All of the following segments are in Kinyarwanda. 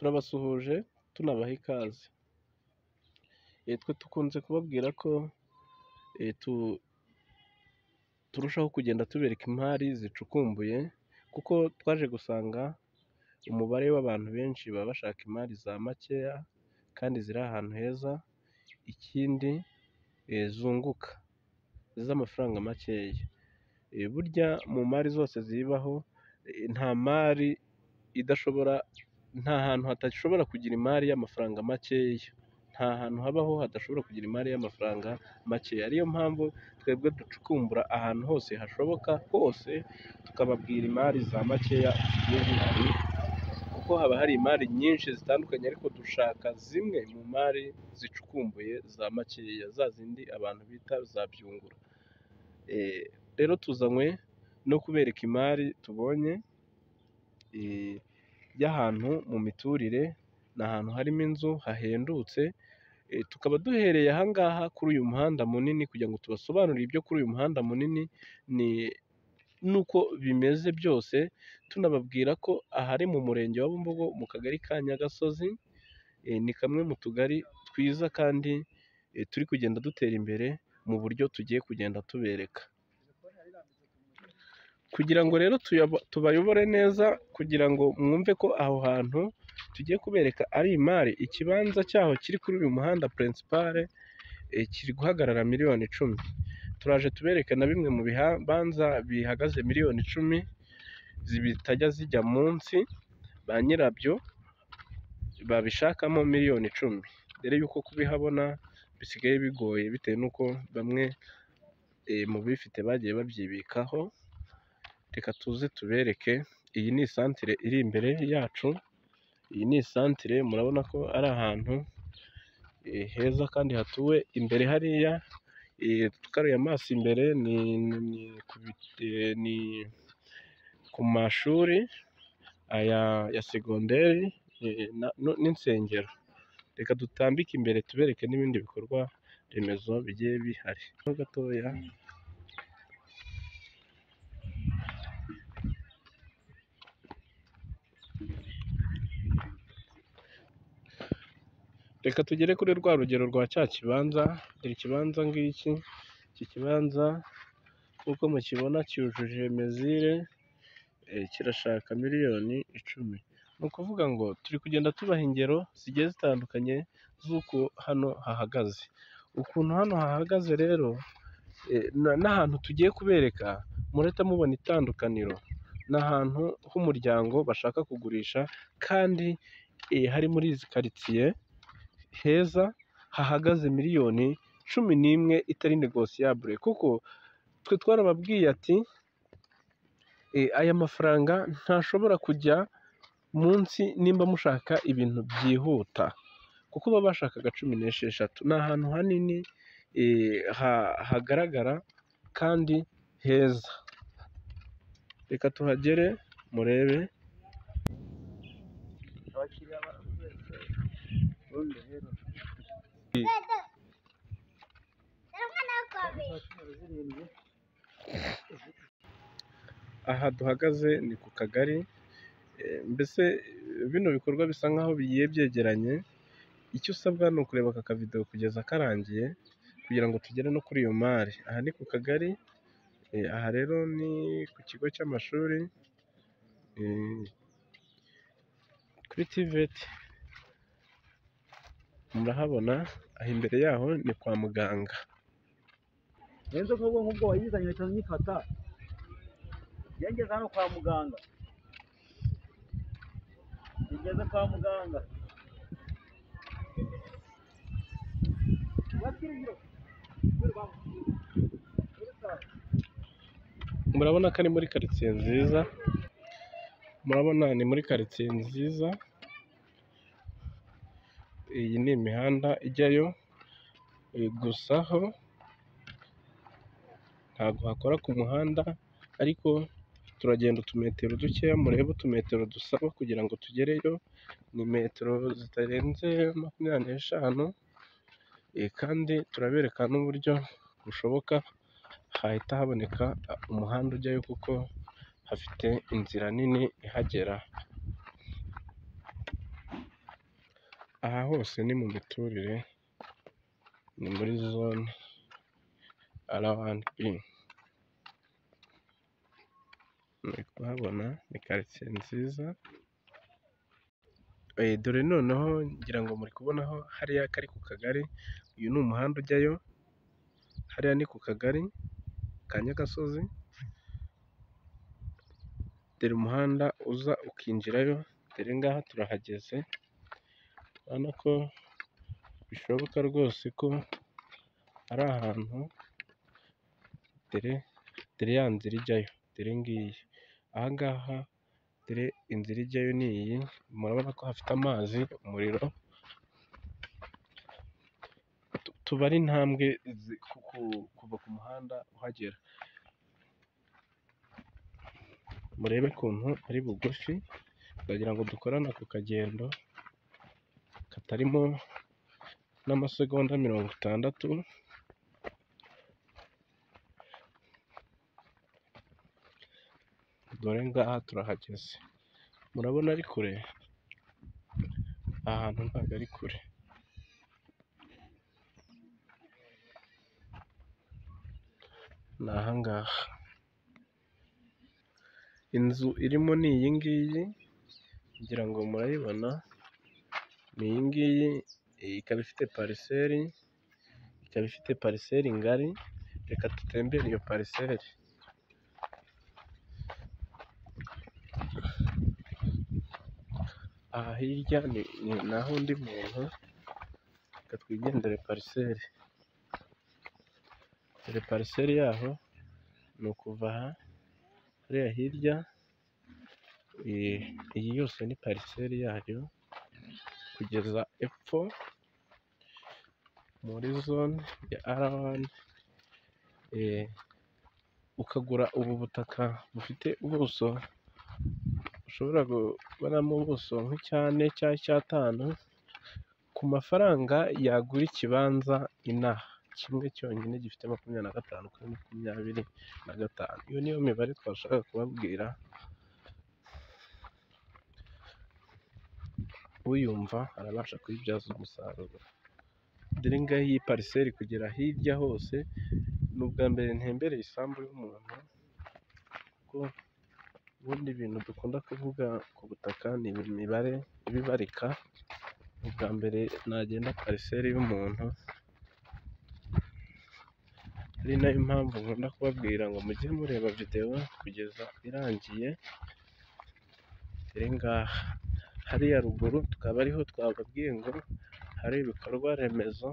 turabasuhuje tunabaha ikaze. Twe dukunze kubabwira ko turushaho kugenda tubereka imari zicukumbuye, kuko twaje gusanga umubare w'abantu benshi baba bashaka imari za makeya kandi ziri ahantu heza, ikindi zunguka z'amafaranga makeya. Burya mu mari zose zibaho nta mari idashobora, nta hantu hadashobora kugira imari y'amafaranga makeya, nta hantu habaho hadashobora kugira imari y'amafaranga makeya. Ariyo mpamvu twebwe ducukumbura ahantu hose hashoboka hose, tukababwira imari za makeya zigiye zihari, kuko haba hari imari nyinshi zitandukanye, ariko dushaka zimwe mu mari zicukumbuye za makeya, za zindi abantu bita za byungura. Rero tuzanywe no kubereka imari tubonye y'ahantu mu miturire, ni ahantu harimo inzu hahendutse. Tukaba duhereye aha ngaha kuri uyu muhanda munini, kugira ngo tubasobanurire ibyo kuri uyu muhanda munini n'uko bimeze byose, tunababwira ko aha ari mu murenge wa Bumbogo, mu kagari ka Nyagasozi. Ni kamwe mu tugari twiza kandi turi kugenda dutera imbere mu buryo tugiye kugenda tubereka, kugira ngo rero tubayobore neza, kugira ngo mwumve ko aho hantu tugiye kubereka ari imari. Ikibanza cyaho kiri kuri uyu muhanda pirinsipale kiri guhagarara miliyoni 10. Turaje tubereke na bimwe mu bibanza bihagaze miliyoni 10 bitajya zijya munsi, ba nyirabyo babishakamo miliyoni 10. Dore yuko kubihabona bisigaye bigoye, bitewe n'uko bamwe mu bifite bagiye babyibikaho. Reka tuze tubereke. Iyi ni isantire iri imbere yacu, iyi ni isantire, murabona ko ari ahantu heza kandi hatuwe. Imbere hariya tukaruye amaso imbere ni ku mashuri aya ya segonderi n'insengero. Reka dutambike imbere tubereke n'ibindi bikorwa remezo bigiye bihari gatoya. Reka tugere kuri rwa rugero rwa cya kibanza. Dore ikibanza ngiki, iki kibanza nk'uko mukibona cyujuje mezire, kirashaka miliyoni 10. Ni ukuvuga ngo turi kugenda tubaha ingero zigiye zitandukanye z'uko hano hahagaze. Ukuntu hano hahagaze rero n'ahantu tugiye kubereka, murahita mubona itandukaniro. Ni ahantu h'umuryango bashaka kugurisha, kandi hari muri izi karitsiye heza, hahagaze miliyoni 11 itari negosiyabure, kuko twe twarababwiye ati aya mafaranga ntashobora kujya munsi nimba mushaka ibintu byihuta, kuko baba bashakaga 16. Ni ahantu hanini hagaragara kandi heza. Reka tuhagere murebe. Aha duhagaze ni ku kagari. Mbese bino bikorwa bisa nkaho bigiye byegeranye. Icyo usabwa ni ukureba aka kavidewo kugeza karangiye, kugira ngo tugere no kuri iyo mari. Aha ni ku kagari, aha rero ni ku kigo cy'amashuri kuri TVET, murahabona. Aha imbere yaho ni kwa muganga. Nenzo nk'ubwo wayizanye leta nyifata yengeze hano kwa muganga, igeze kwa muganga. Murabona ko ari muri karitsiye nziza, murabona ni muri karitsiye nziza. Iyi ni imihanda ijyayo, gusa ho ntabwo hakora ku muhanda, ariko turagenda utumetero dukeya. Murebe utumetero dusaba kugira ngo tugereyo, ni metero zitarenze 25. Kandi turabereka n'uburyo bushoboka hahita haboneka umuhanda ujyayo, kuko hafite inzira nini ihagera. aha hose ni mu miturire, ni muri zone R1B, muri kuhabona ni karitsiye nziza. Dore noneho ngira ngo muri kubonaho hariya kari ku kagari, uyu ni umuhanda ujyayo, hariya ni ku kagari ka Nyagasozi, dore umuhanda uza ukinjirayo, dore ngaha turahageze, urabona ko bishoboka rwose ko ari ahantu, dore ya nzira ijyayo, dore ngiyi, aha ngaha dore inzira ijyayo ni iyi, murabona ko hafite amazi, umuriro, tubare intambwe kuva ku muhanda uhagera, murebe ukuntu ari bugufi, ndagira ngo dukorane ako kagendo katarimo n'amasegonda 60. Dore ngaha turahageze, murabona ari kure, aha hantu ntabwo ari kure, ni aha ngaha. Inzu irimo ni iyi ngiyi, ngira ngo murayibona, ni iyi ngiyi, ikaba ifite pariseri ngari, reka dutembere iyo pariseri. Aha hirya ni naho undi muntu, reka twigendere pariseri, dore pariseri yaho ni ukuva aha hariya hirya, iyi yose ni pariseri yayo kugeza epfo muri zone ya R1. Ukagura ubu butaka bufite ubuso, ushobora kubonamo ubuso nk'icya4 cyangwa icya5 ku mafaranga yagura ikibanza inaha, kimwe cyonyine gifite 25 kuri 25. Iyo niyo mibare twashakaga kubabwira, uyumva arabasha kuyibyaza umusaruro. Dore ngaho iyi pariseri kugera hirya hose, ni ubwa mbere ntembereye isambu y'umuntu, kuko ubundi ibintu dukunda kuvuga ku butaka ni imibare ibibarika, ubwa mbere nagenda pariseri y'umuntu, ari nayo mpamvu nkunda kubabwira ngo mujye mureba videwo kugeza irangiye. Dore ngaha hariya ruguru tukaba ariho twababwiye ngo hari ibikorwa remezo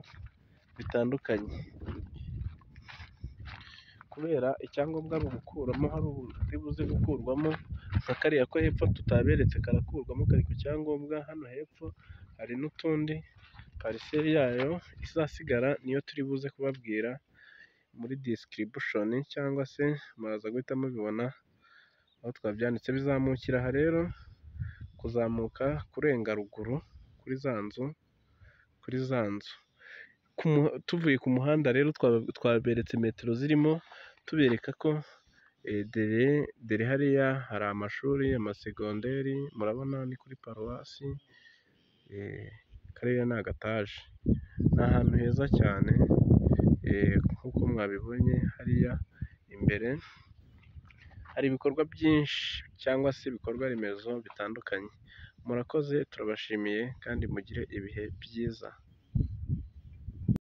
bitandukanye, kubera icyangombwa ari ugukuramo, hari ubundi buze gukurwamo nka kariya ko hepfo tutaberetse karakurwamo, kari ku cyangombwa. Hano hepfo hari n'utundi, pariseri yayo izasigara niyo turi buze kubabwira muri description, cyangwa se muraza guhita mubibona aho twabyanditse. Bizamukira aha rero, kuzamuka kurenga ruguru kuri za nzu, tuvuye ku muhanda rero twaberetse metero zirimo, tubereka ko dore hariya hari amashuri, amasegonderi, murabona ni kuri paruwasi, kariya ni agataje, ni ahantu heza cyane, nk'uko mwabibonye hariya imbere hari ibikorwa byinshi, cyangwa se ibikorwa remezo bitandukanye. Murakoze, turabashimiye kandi mugire ibihe byiza.